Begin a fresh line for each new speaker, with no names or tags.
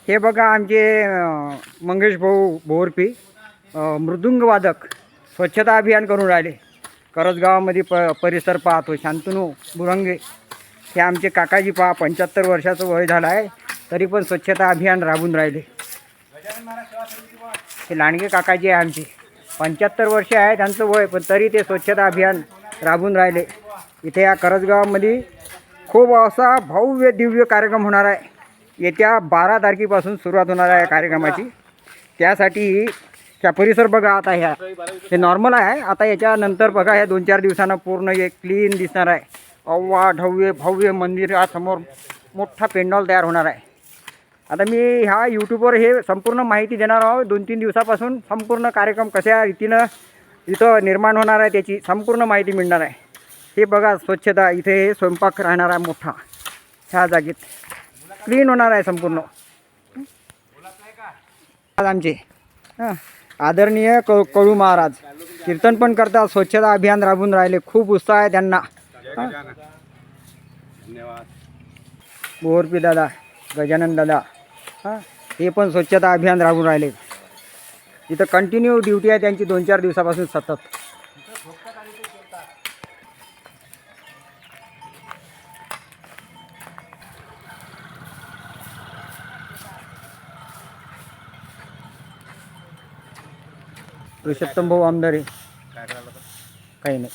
हे बघा आमचे मंगेश भाऊ बोरपी मृदुंग वादक स्वच्छता अभियान करून राहिले. करजगावामध्ये परिसर पाहतो. शांतनू बुरंगे हे आमचे काकाजी पहा, 75 वर्षाचं वय झालं आहे तरी पण स्वच्छता अभियान राबवून राहिले. हे लांडगे काकाजी आहे आमचे, 75 वर्ष आहे त्यांचं वय, पण तरी ते स्वच्छता अभियान राबवून राहिले. इथे या करजगावामध्ये खूप असा भव्य दिव्य कार्यक्रम होणार आहे. येत्या 12 तारखेपासून सुरुवात होणार आहे कार्यक्रमाची. त्यासाठी त्या परिसर बघा, आता ह्या हे नॉर्मल आहे. आता याच्यानंतर बघा ह्या 2-4 दिवसांना पूर्ण एक क्लीन दिसणार आहे. अव्वा ढव्य भव्य मंदिरासमोर मोठा पेंडॉल तयार होणार आहे. आता मी ह्या यूट्यूबवर हे संपूर्ण माहिती देणार आहोत. 2-3 दिवसापासून संपूर्ण कार्यक्रम कशा रीतीनं इथं निर्माण होणार आहे त्याची संपूर्ण माहिती मिळणार आहे. हे बघा स्वच्छता, इथे स्वयंपाक राहणार आहे मोठा, ह्या जागेत क्लीन होणार आहे संपूर्ण. आमचे आदरणीय कळू महाराज कीर्तन पण करतात, स्वच्छता अभियान राबवून राहिले. खूप उत्साह आहे त्यांना. बोरपी दादा, गजानन दादा हे पण स्वच्छता अभियान राबवून राहिले. इथं कंटिन्यू ड्युटी आहे त्यांची 2-4 दिवसापासून सतत. पुरुषोत्तम भाऊ आमदार काही नाही.